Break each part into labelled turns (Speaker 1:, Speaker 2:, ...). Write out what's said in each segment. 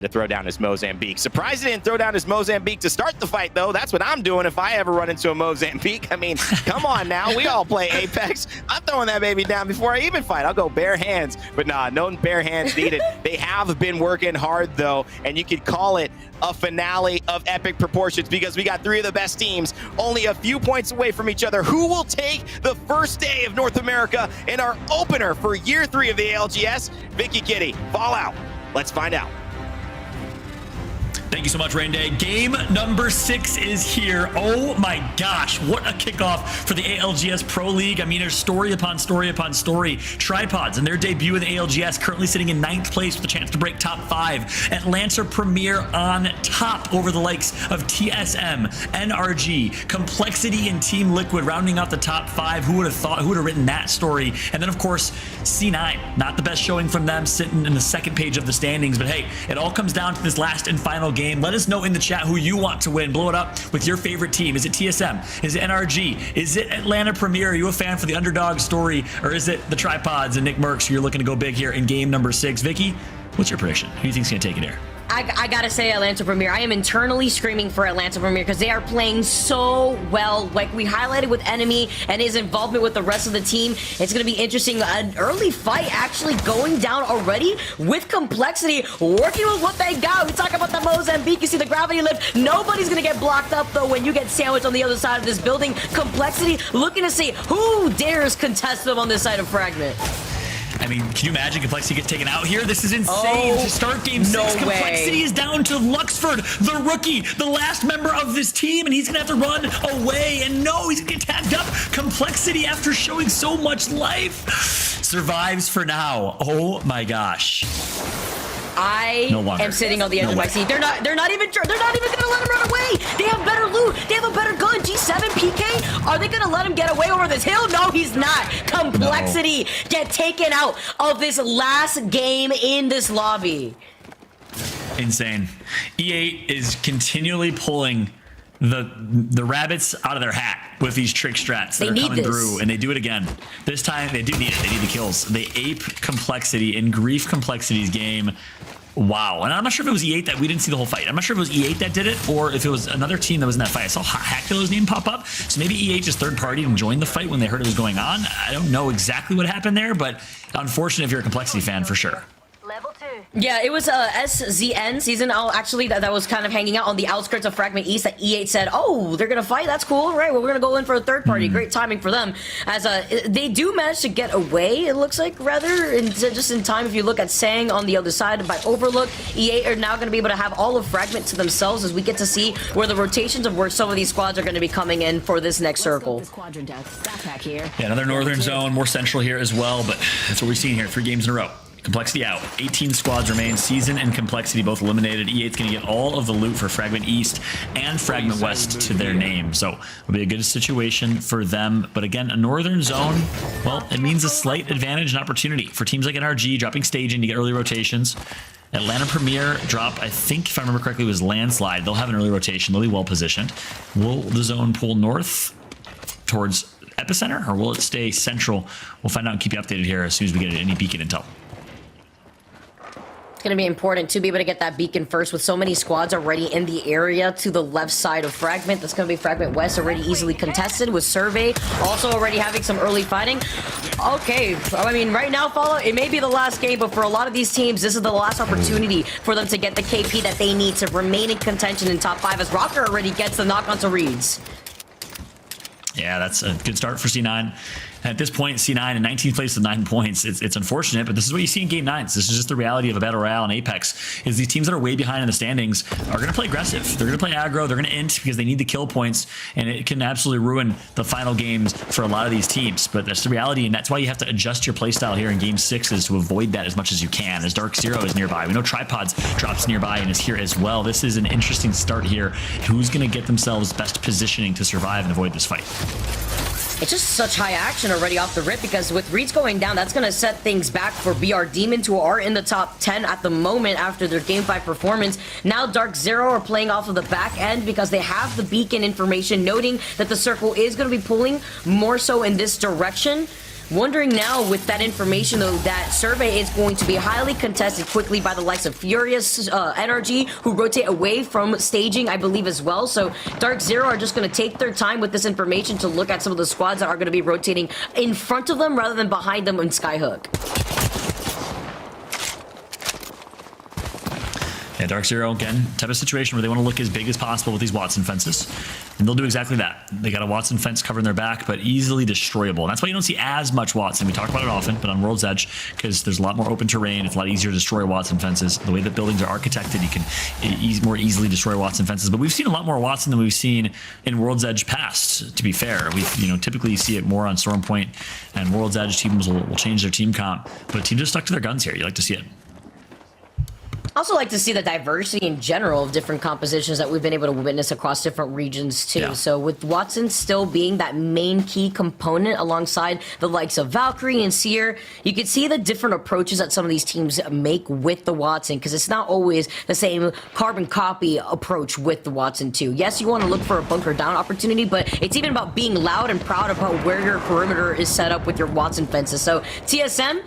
Speaker 1: to throw down his Mozambique. Surprised he didn't throw down his Mozambique to start the fight, though. That's what I'm doing if I ever run into a Mozambique. I mean, come on now. We all play Apex. I'm throwing that baby down before I even fight. I'll go bare hands. But nah, no bare hands needed. They have been working hard, though, and you could call it a finale of epic proportions because we got 3 of the best teams only a few points away from each other. Who will take the first day of North America in our opener for year 3 of the ALGS? Vicky Kitty, Fallout. Let's find out.
Speaker 2: Thank you so much, Rain Day. Game number 6 is here. Oh my gosh, what a kickoff for the ALGS Pro League. I mean, there's story upon story upon story. Tripods and their debut in the ALGS, currently sitting in 9th place with a chance to break top 5. Atlanta Premier on top over the likes of TSM, NRG, Complexity, and Team Liquid rounding out the top 5. Who would have thought, who would have written that story? And then, of course, C9. Not the best showing from them, sitting in the 2nd page of the standings. But hey, it all comes down to this last and final game. Let us know in the chat who you want to win. Blow it up with your favorite team. Is it TSM? Is it NRG? Is it Atlanta Premier? Are you a fan for the underdog story? Or is it the Tripods and Nick Merckx? You're looking to go big here in game number 6. Vicky, what's your prediction? Who do you think's going to take it here?
Speaker 3: I gotta say Atlanta Premier. I am internally screaming for Atlanta Premier because they are playing so well. Like we highlighted with Enemy and his involvement with the rest of the team. It's gonna be interesting. An early fight actually going down already with Complexity, working with what they got. We talk about the Mozambique. You see the gravity lift. Nobody's gonna get blocked up though when you get sandwiched on the other side of this building. Complexity looking to see who dares contest them on this side of Fragment.
Speaker 2: I mean, can you imagine Complexity gets taken out here? This is insane. To start game 6, Complexity is down to Luxford, the rookie, the last member of this team, and he's going to have to run away. And no, he's going to get tagged up. Complexity, after showing so much life, survives for now. Oh my gosh.
Speaker 3: I am sitting on the edge of my seat. They're not even gonna let him run away. They have better loot. They have a better gun. G7 PK. Are they gonna let him get away over this hill? No, he's not. Complexity get taken out of this last game in this lobby.
Speaker 2: Insane. E8 is continually pulling the rabbits out of their hat with these trick strats that are coming through, and they do it again. This time they do need it. They need the kills. They ape Complexity in Grief Complexity's game. Wow. And I'm not sure if it was E8 that we didn't see the whole fight. I'm not sure if it was E8 that did it or if it was another team that was in that fight. I saw Hackillo's name pop up. So maybe E8 just third party and joined the fight when they heard it was going on. I don't know exactly what happened there, but unfortunate if you're a Complexity fan for sure.
Speaker 4: Level 2.
Speaker 3: Yeah, it was SZN season. Actually, that was kind of hanging out on the outskirts of Fragment East. That E8 said, "Oh, they're gonna fight. That's cool, right? Well, we're gonna go in for a third party. Great timing for them." As they do manage to get away, it looks like rather, and just in time. If you look at Sang on the other side by Overlook, E8 are now gonna be able to have all of Fragment to themselves as we get to see where the rotations of where some of these squads are gonna be coming in for this next circle.
Speaker 2: Yeah, another northern zone, more central here as well, but that's what we've seen here. 3 games in a row. Complexity out. 18 squads remain. Season and Complexity both eliminated. E8's going to get all of the loot for Fragment East and Fragment West to their name. So it'll be a good situation for them. But again, a northern zone, well, it means a slight advantage and opportunity for teams like NRG dropping staging to get early rotations. Atlanta Premier drop, I think, if I remember correctly, was Landslide. They'll have an early rotation. They'll be well positioned. Will the zone pull north towards Epicenter, or will it stay central? We'll find out and keep you updated here as soon as we get any beacon intel.
Speaker 3: It's going to be important to be able to get that beacon first with so many squads already in the area to the left side of Fragment. That's going to be Fragment West, already easily contested with Survey also already having some early fighting. Okay, I mean, right now, Fallout, it may be the last game, but for a lot of these teams, this is the last opportunity for them to get the KP that they need to remain in contention in top 5 as Rocker already gets the knock onto Reeds.
Speaker 2: Yeah, that's a good start for C9. At this point, C9 in 19th place with 9 points. It's unfortunate, but this is what you see in Game 9s. This is just the reality of a Battle Royale in Apex, is these teams that are way behind in the standings are going to play aggressive. They're going to play aggro. They're going to int because they need the kill points, and it can absolutely ruin the final games for a lot of these teams. But that's the reality, and that's why you have to adjust your playstyle here in Game 6s to avoid that as much as you can, as Dark Zero is nearby. We know Tripods drops nearby and is here as well. This is an interesting start here. Who's going to get themselves best positioning to survive and avoid this fight?
Speaker 3: It's just such high action already off the rip because with Reeds going down, that's going to set things back for BR Demons, who are in the top 10 at the moment after their Game 5 performance. Now Dark Zero are playing off of the back end because they have the beacon information, noting that the circle is going to be pulling more so in this direction. Wondering now with that information, though, that survey is going to be highly contested quickly by the likes of Furious, NRG, who rotate away from staging, I believe, as well. So Dark Zero are just going to take their time with this information to look at some of the squads that are going to be rotating in front of them rather than behind them in Skyhook.
Speaker 2: Yeah, Dark Zero, again, type of situation where they want to look as big as possible with these Watson fences. And they'll do exactly that. They got a Watson fence covering their back, but easily destroyable. And that's why you don't see as much Watson. We talk about it often, but on World's Edge, because there's a lot more open terrain, it's a lot easier to destroy Watson fences. The way that buildings are architected, you can more easily destroy Watson fences. But we've seen a lot more Watson than we've seen in World's Edge past, to be fair. We typically see it more on Storm Point, and World's Edge teams will change their team comp. But teams are stuck to their guns here. You like to see it.
Speaker 3: Also like to see the diversity in general of different compositions that we've been able to witness across different regions too. Yeah. So with Watson still being that main key component alongside the likes of Valkyrie and Seer, you can see the different approaches that some of these teams make with the Watson, because it's not always the same carbon copy approach with the Watson too. Yes, you want to look for a bunker down opportunity, but it's even about being loud and proud about where your perimeter is set up with your Watson fences. So TSM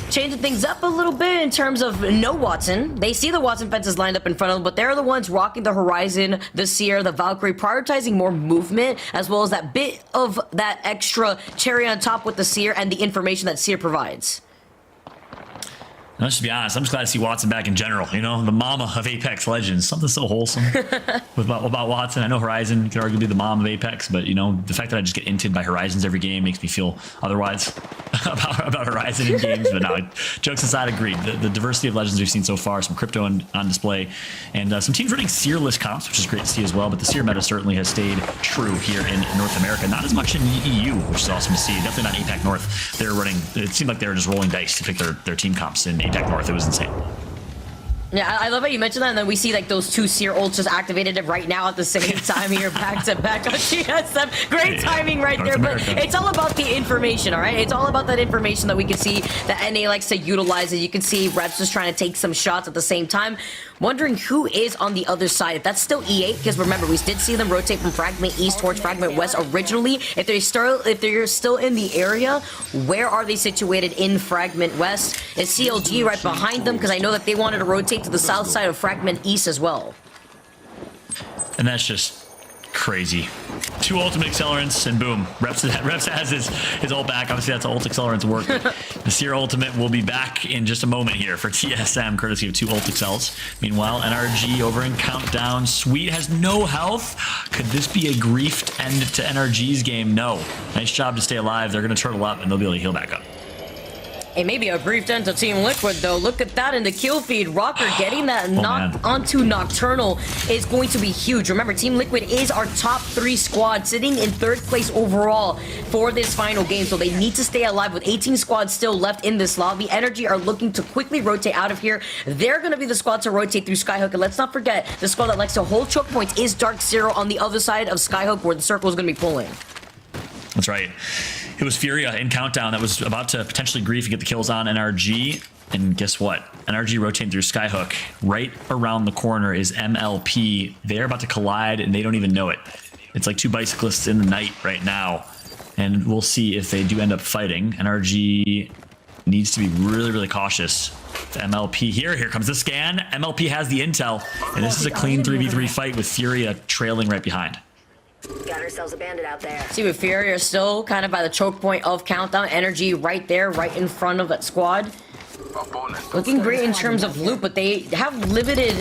Speaker 3: changing things up a little bit in terms of no Watson. They see the Watson fences lined up in front of them, but they're the ones rocking the Horizon, the Seer, the Valkyrie, prioritizing more movement, as well as that bit of that extra cherry on top with the Seer and the information that Seer provides.
Speaker 2: Let's just be honest, I'm just glad to see Watson back in general. You know, the mama of Apex Legends. Something so wholesome about Watson. I know Horizon could arguably be the mom of Apex, but, you know, the fact that I just get inted by Horizons every game makes me feel otherwise about Horizon in games. But no, jokes aside, agreed. The diversity of Legends we've seen so far, some crypto on display, and some teams running Seerless comps, which is great to see as well. But the Seer meta certainly has stayed true here in North America. Not as much in EU, which is awesome to see. Definitely not APAC North. They're running, it seemed like they were just rolling dice to pick their team comps in APAC North. It was insane.
Speaker 3: Yeah, I love how you mentioned that, and then we see like those two Seer ults just activated right now at the same time here, back to back on TSM. Great timing right there, but it's all about the information, all right? It's all about that information that we can see that NA likes to utilize. And you can see Reps just trying to take some shots at the same time. Wondering who is on the other side. If that's still E8, because remember, we did see them rotate from Fragment East towards Fragment West originally. If they're still in the area, where are they situated in Fragment West? Is CLG right behind them? Because I know that they wanted to rotate to the south side of Fragment East as well.
Speaker 2: And that's just crazy. Two ultimate accelerants and boom, Reps has his ult back. Obviously that's ult accelerants work. The Seer ultimate will be back in just a moment here for TSM, courtesy of two ult accels. Meanwhile, NRG over in Countdown. Sweet has no health. Could this be a griefed end to NRG's game? No. Nice job to stay alive. They're going to turtle up and they'll be able to heal back up.
Speaker 3: It may be a brief end to Team Liquid, though. Look at that in the kill feed. Rocker getting that knock onto Nocturnal is going to be huge. Remember, Team Liquid is our top 3 squad, sitting in 3rd place overall for this final game. So they need to stay alive with 18 squads still left in this lobby. Energy are looking to quickly rotate out of here. They're going to be the squad to rotate through Skyhook. And let's not forget, the squad that likes to hold choke points is Dark Zero on the other side of Skyhook, where the circle is going to be pulling.
Speaker 2: That's right. It was Furia in Countdown that was about to potentially grief and get the kills on NRG. And guess what? NRG rotating through Skyhook. Right around the corner is MLP. They're about to collide and they don't even know it. It's like two bicyclists in the night right now. And we'll see if they do end up fighting. NRG needs to be really, really cautious. MLP here. Here comes the scan. MLP has the intel. And this is a clean 3v3 fight with Furia trailing right behind.
Speaker 4: Got ourselves a bandit out there.
Speaker 3: See, with Fury are still kind of by the choke point of Countdown. Energy right there, right in front of that squad. Looking great in terms of loot, but they have limited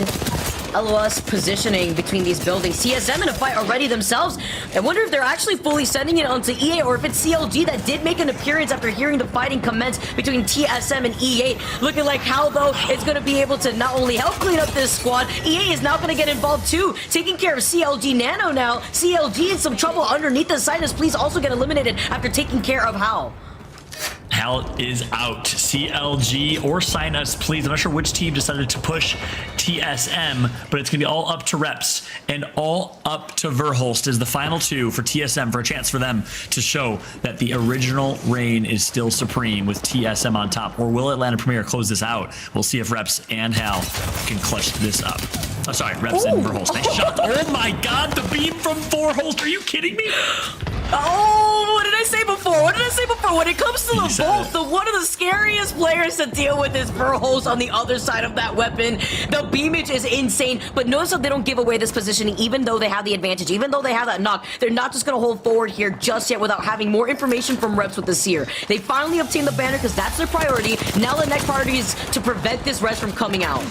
Speaker 3: LOS positioning between these buildings. TSM in a fight already themselves. I wonder if they're actually fully sending it onto E8, or if it's CLG that did make an appearance after hearing the fighting commence between TSM and E8. Looking like how, though, it's going to be able to not only help clean up this squad, E8 is now going to get involved too, taking care of CLG Nano now. CLG in some trouble underneath the side, as Please also get eliminated after taking care of Hal.
Speaker 2: Hal is out. CLG or Sinus, please. I'm not sure which team decided to push TSM, but it's going to be all up to Reps and all up to Verhulst as the final 2 for TSM, for a chance for them to show that the original reign is still supreme with TSM on top. Or will Atlanta Premier close this out? We'll see if Reps and Hal can clutch this up. Oh, sorry, Reps and Verhulst. Nice shot. Oh my God, the beam from Verhulst. Are you kidding me?
Speaker 3: Oh, what did I say before? What did I say before? When it comes to the bolt, one of the scariest players to deal with is Verholz on the other side of that weapon. The beamage is insane, but notice how they don't give away this positioning, even though they have the advantage, even though they have that knock. They're not just going to hold forward here just yet without having more information from reps with the Seer. They finally obtained the banner because that's their priority. Now the next priority is to prevent this res from coming out.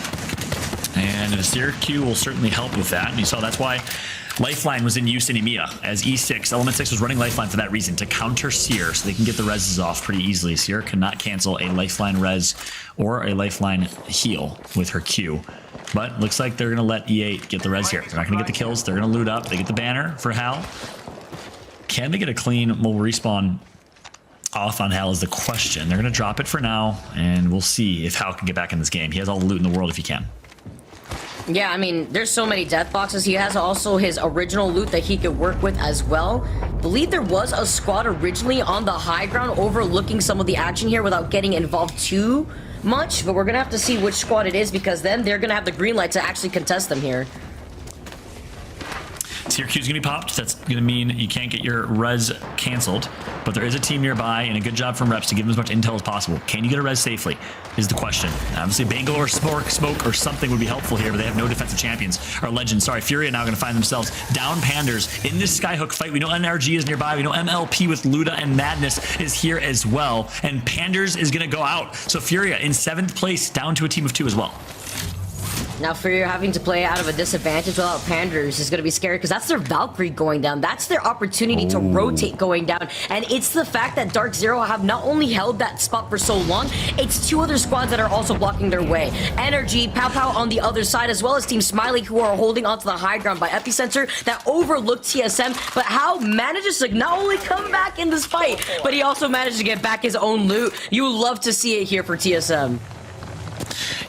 Speaker 2: And the Seer Q will certainly help with that. And you saw that's why Lifeline was in use in EMEA, as E6, Element 6 was running Lifeline for that reason, to counter Seer, so they can get the reses off pretty easily. Seer cannot cancel a Lifeline res or a Lifeline heal with her Q. But looks like they're going to let E8 get the res here. They're not going to get the kills. They're going to loot up. They get the banner for Hal. Can they get a clean mobile respawn off on Hal is the question. They're going to drop it for now, and we'll see if Hal can get back in this game. He has all the loot in the world if he can.
Speaker 3: Yeah, I mean, there's so many death boxes. He has also his original loot that he could work with as well. Believe there was a squad originally on the high ground overlooking some of the action here without getting involved too much, but we're gonna have to see which squad it is because then they're gonna have the green light to actually contest them here.
Speaker 2: So your Q's gonna be popped. That's gonna mean you can't get your res canceled, but there is a team nearby, and a good job from reps to give them as much intel as possible. Can you get a res safely is the question. Obviously Bangle or smoke or something would be helpful here, but they have no defensive champions or legends. Sorry, Fury are now gonna find themselves down Panders in this Skyhook fight. We know NRG is nearby. We know MLP with Luda and Madness is here as well, and Panders is gonna go out. So Furia in 7th place, down to a team of 2 as well.
Speaker 3: Now, Fury having to play out of a disadvantage without Panders is going to be scary because that's their Valkyrie going down. That's their opportunity to rotate going down. And it's the fact that Dark Zero have not only held that spot for so long, it's 2 other squads that are also blocking their way. Energy, Pow Pow on the other side, as well as Team Smiley, who are holding onto the high ground by Epicenter that overlooked TSM. But Hal manages to not only come back in this fight, but he also managed to get back his own loot. You love to see it here for TSM.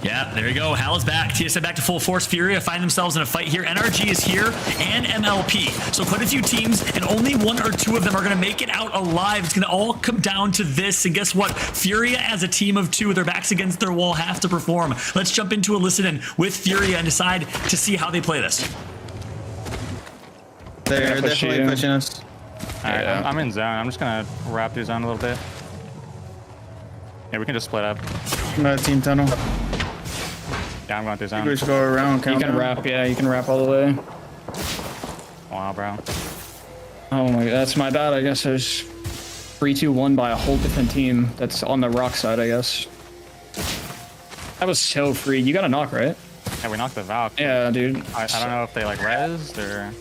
Speaker 2: Yeah, there you go. Hal is back. TSM back to full force. Furia find themselves in a fight here. NRG is here, and MLP. So quite a few teams, and only 1 or 2 of them are going to make it out alive. It's going to all come down to this. And guess what? Furia, as a team of 2 with their backs against their wall, have to perform. Let's jump into a listen-in with Furia and decide to see how they play this.
Speaker 5: They're definitely pushing us.
Speaker 6: Alright, I'm in zone. I'm just going to wrap through zone a little bit. Yeah, we can just split up.
Speaker 5: Team tunnel.
Speaker 6: Yeah, I'm going through
Speaker 5: We
Speaker 6: zone.
Speaker 5: just go around.
Speaker 7: You can wrap, yeah, you can wrap all the way.
Speaker 6: Wow, bro.
Speaker 7: Oh my god, that's my bad. I guess there's 3-2-1 by a whole different team that's on the rock side, I guess. That was so free. You got a knock, right?
Speaker 6: Yeah, we knocked the Valk.
Speaker 7: Yeah, dude.
Speaker 6: I don't know if they like rezzed or...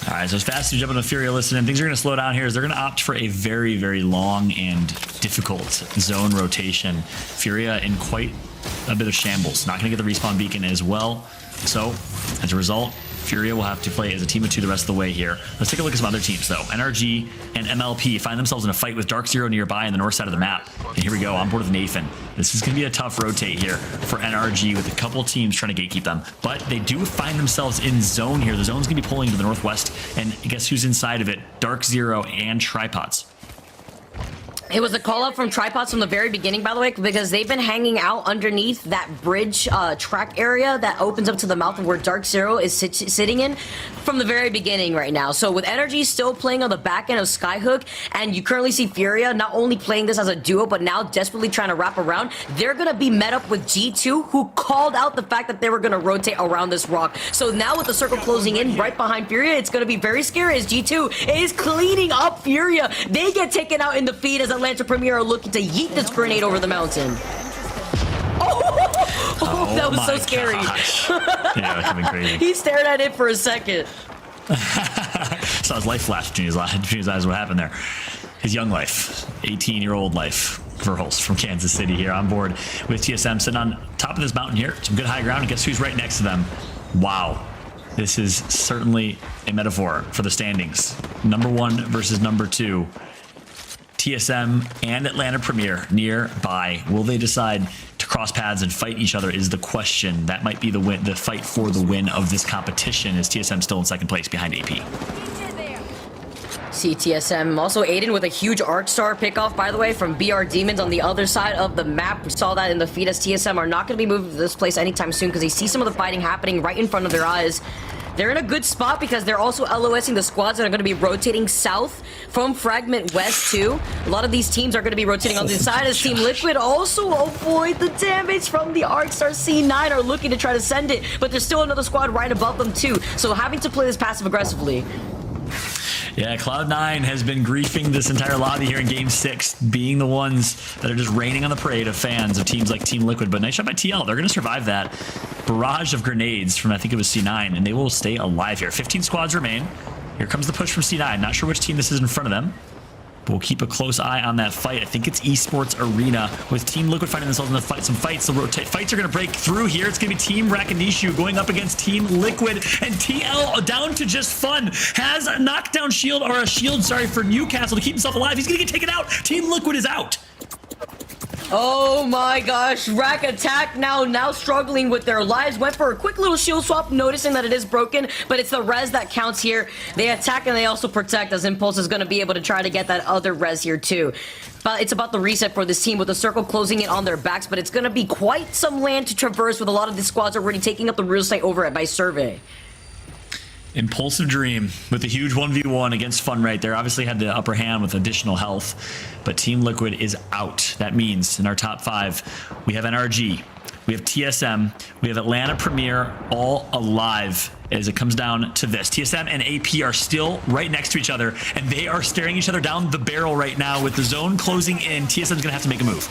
Speaker 2: All right, so as fast as you jump into Furia listening, things are going to slow down here as they're going to opt for a very, very long and difficult zone rotation. Furia in quite a bit of shambles. Not going to get the respawn beacon as well. So, as a result, Furia will have to play as a team of 2 the rest of the way here. Let's take a look at some other teams, though. NRG and MLP find themselves in a fight with Dark Zero nearby on the north side of the map. And here we go, on board with Nathan. This is going to be a tough rotate here for NRG with a couple teams trying to gatekeep them. But they do find themselves in zone here. The zone's going to be pulling to the northwest. And guess who's inside of it? Dark Zero and Tripods.
Speaker 3: It was a call out from Tripods from the very beginning, by the way, because they've been hanging out underneath that bridge track area that opens up to the mouth of where Dark Zero is sitting in from the very beginning right now. So with Energy still playing on the back end of Skyhook, and you currently see Furia not only playing this as a duo, but now desperately trying to wrap around, they're going to be met up with G2, who called out the fact that they were going to rotate around this rock. So now with the circle closing in right behind Furia, it's going to be very scary as G2 is cleaning up Furia. They get taken out in the feed as Atlanta Premier are looking to yeet this grenade over the mountain. Oh, that was so scary.
Speaker 2: Yeah, that's been crazy.
Speaker 3: He stared at it for a second.
Speaker 2: Saw his life flash between his eyes. What happened there? His young life, 18-year-old life. Verholz from Kansas City here on board with TSM, sitting on top of this mountain here. Some good high ground, and guess who's right next to them? Wow. This is certainly a metaphor for the standings. Number 1 versus number 2. TSM and Atlanta Premier nearby. Will they decide to cross paths and fight each other is the question. That might be the win, the fight for the win of this competition, as TSM still in 2nd place behind AP.
Speaker 3: CTSM. Also Aiden with a huge Arc Star pickoff, by the way, from BR Demons on the other side of the map. We saw that in the feed as TSM are not going to be moving to this place anytime soon because they see some of the fighting happening right in front of their eyes. They're in a good spot because they're also LOSing the squads that are going to be rotating south from Fragment West too. A lot of these teams are going to be rotating on the side as Team Liquid also avoid the damage from the Arcstar. C9 are looking to try to send it, but there's still another squad right above them too. So having to play this passive aggressively.
Speaker 2: Yeah, Cloud9 has been griefing this entire lobby here in Game 6, being the ones that are just raining on the parade of fans of teams like Team Liquid. But nice shot by TL. They're going to survive that barrage of grenades from, I think it was C9, and they will stay alive here. 15 squads remain. Here comes the push from C9. Not sure which team this is in front of them, but we'll keep a close eye on that fight. I think it's Esports Arena with Team Liquid finding themselves in the fight. Some fights. The fights are going to break through here. It's going to be Team Rakanishu going up against Team Liquid, and TL down to just fun has a knockdown shield, or a shield, sorry, for Newcastle to keep himself alive. He's going to get taken out. Team Liquid is out.
Speaker 3: Oh my gosh, Rack attack now struggling with their lives. Went for a quick little shield swap, noticing that it is broken, but it's the res that counts here. They attack and they also protect, as Impulse is going to be able to try to get that other res here too. But it's about the reset for this team with the circle closing in on their backs, but it's going to be quite some land to traverse with a lot of the squads already taking up the real estate over it by survey.
Speaker 2: Impulsive Dream with a huge 1v1 against Fun right there. Obviously had the upper hand with additional health, but Team Liquid is out. That means in our top 5, we have NRG, we have TSM, we have Atlanta Premier, all alive as it comes down to this. TSM and AP are still right next to each other, and they are staring each other down the barrel right now with the zone closing in. TSM's going to have to make a move.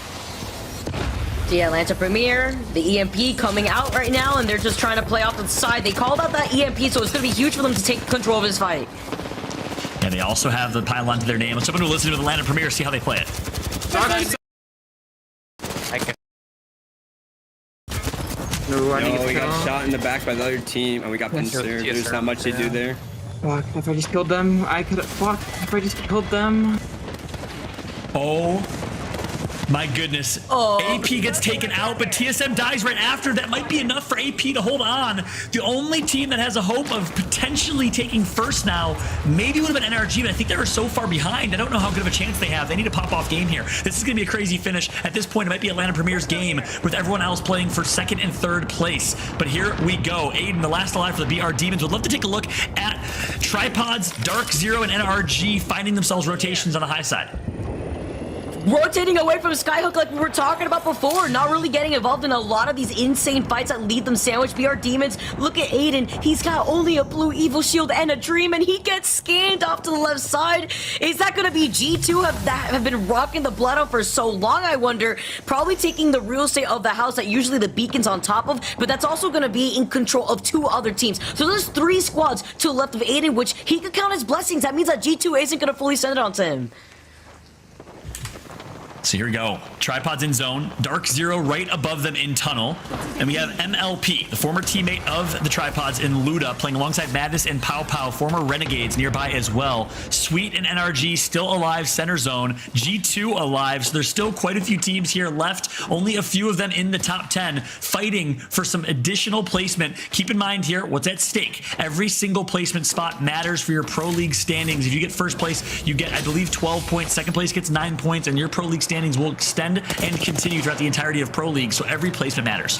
Speaker 3: The Atlanta Premier, the EMP coming out right now, and they're just trying to play off the side. They called out that EMP, so it's going to be huge for them to take control of this fight.
Speaker 2: Yeah, they also have the pylon to their name. Let's jump into listen to the Atlanta Premier, see how they play it.
Speaker 8: No, we got shot in the back by the other team, and we got pinned there. There's not much to do there.
Speaker 9: Fuck, if I just killed them, I could have... Fuck, if I just killed them...
Speaker 2: Oh my goodness. AP gets taken out, but TSM dies right after. That might be enough for AP to hold on. The only team that has a hope of potentially taking first now maybe would have been NRG, but I think they were so far behind. I don't know how good of a chance they have. They need to pop off game here. This is going to be a crazy finish. At this point, it might be Atlanta Premier's game with everyone else playing for 2nd and 3rd place. But here we go. Aiden, the last alive for the BR Demons. Would love to take a look at Tripods, Dark Zero, and NRG finding themselves rotations on the high side.
Speaker 3: Rotating away from Skyhook like we were talking about before, not really getting involved in a lot of these insane fights that lead them sandwich. BR Demons, look at Aiden. He's got only a blue evil shield and a dream, and he gets scanned off to the left side. Is that going to be G2 have been rocking the blood out for so long, I wonder? Probably taking the real estate of the house that usually the beacon's on top of, but that's also going to be in control of 2 other teams. So there's 3 squads to the left of Aiden, which he could count as blessings. That means that G2 isn't going to fully send it onto him.
Speaker 2: So here we go. Tripods in zone. Dark Zero right above them in tunnel. And we have MLP, the former teammate of the Tripods in Luda, playing alongside Madness and Pow Pow, former Renegades nearby as well. Sweet and NRG still alive, center zone. G2 alive, so there's still quite a few teams here left. Only a few of them in the top 10, fighting for some additional placement. Keep in mind here, what's at stake. Every single placement spot matters for your Pro League standings. If you get first place, you get, I believe, 12 points. Second place gets 9 points, and your Pro League standings will extend and continue throughout the entirety of Pro League, so every placement matters.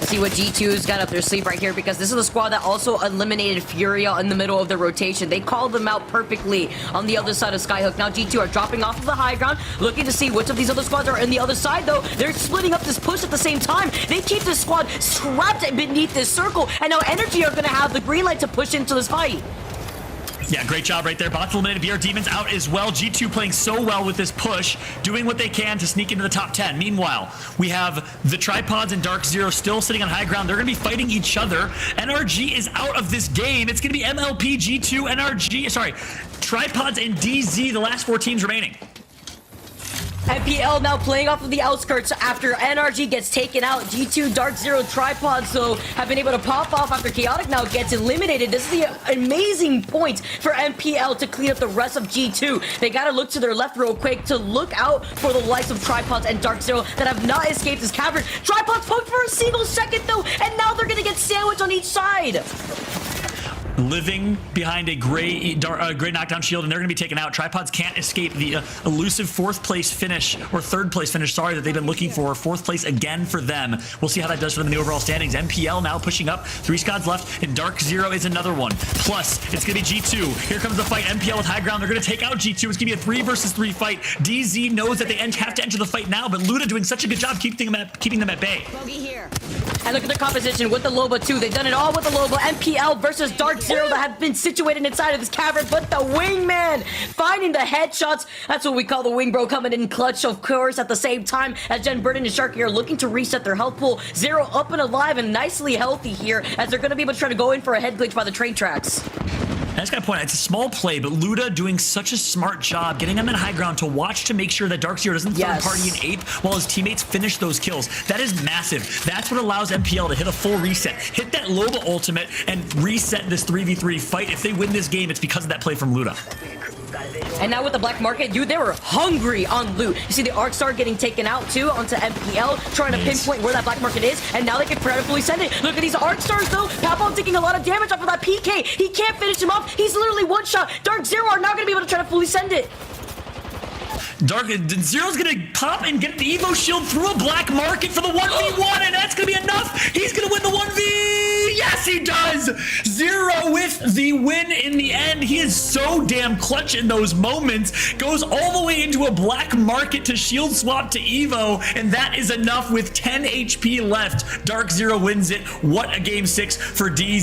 Speaker 3: See what G2's got up their sleeve right here, because this is the squad that also eliminated Furia in the middle of the rotation. They called them out perfectly on the other side of Skyhook. Now G2 are dropping off of the high ground, looking to see which of these other squads are in the other side, though. They're splitting up this push at the same time. They keep this squad trapped beneath this circle, and now Energy are going to have the green light to push into this fight.
Speaker 2: Yeah, great job right there. Bots eliminated. BR Demons out as well. G2 playing so well with this push, doing what they can to sneak into the top 10. Meanwhile, we have the Tripods and Dark Zero still sitting on high ground. They're going to be fighting each other. NRG is out of this game. It's going to be MLP, G2, NRG, sorry, Tripods and DZ, the last 4 teams remaining.
Speaker 3: MPL now playing off of the outskirts after NRG gets taken out. G2, Dark Zero, Tripods, though, have been able to pop off after Chaotic now gets eliminated. This is the amazing point for MPL to clean up the rest of G2. They gotta look to their left real quick to look out for the likes of Tripods and Dark Zero that have not escaped this cavern. Tripods poked for a single second, though, and now they're gonna get sandwiched on each side.
Speaker 2: living behind a gray knockdown shield, and they're going to be taken out. Tripods can't escape the elusive fourth place finish, or third place finish, sorry, that they've been looking for. Fourth place again for them. We'll see how that does for them in the overall standings. MPL now pushing up. 3 squads left, and Dark Zero is another one. Plus, it's going to be G2. Here comes the fight. MPL with high ground. They're going to take out G2. It's going to be a 3 versus 3 fight. DZ knows that they have to enter the fight now, but Luda doing such a good job keeping them at bay.
Speaker 3: And look at the composition with the Loba too. They've done it all with the Loba. MPL versus Dark Zero that have been situated inside of this cavern, but the Wingman finding the headshots. That's what we call the Wing Bro coming in clutch, of course, at the same time as Jen Burden and Sharky are looking to reset their health pool. Zero up and alive and nicely healthy here, as they're going to be able to try to go in for a head glitch by the train tracks.
Speaker 2: I just gotta point out, it's a small play, but Luda doing such a smart job getting them in high ground to watch to make sure that Dark Zero doesn't third party and ape while his teammates finish those kills. That is massive. That's what allows MPL to hit a full reset, hit that Loba ultimate, and reset this 3v3 fight. If they win this game, it's because of that play from Luda.
Speaker 3: And now with the black market, dude, they were hungry on loot. You see the Arc Star getting taken out too onto MPL, trying to pinpoint where that black market is, and now they can predatorfully send it. Look at these Arc Stars though. Papon taking a lot of damage off of that PK. He can't finish him off. He's literally one shot. Dark Zero are not going to be able to try to fully send it.
Speaker 2: Dark Zero's gonna pop and get the Evo shield through a black market for the 1v1, and that's gonna be enough. He's gonna win the 1v. Yes, he does. Zero with the win in the end. He is so damn clutch in those moments. Goes all the way into a black market to shield swap to Evo, and that is enough with 10 HP left. Dark Zero wins it. What a game 6 for DZ.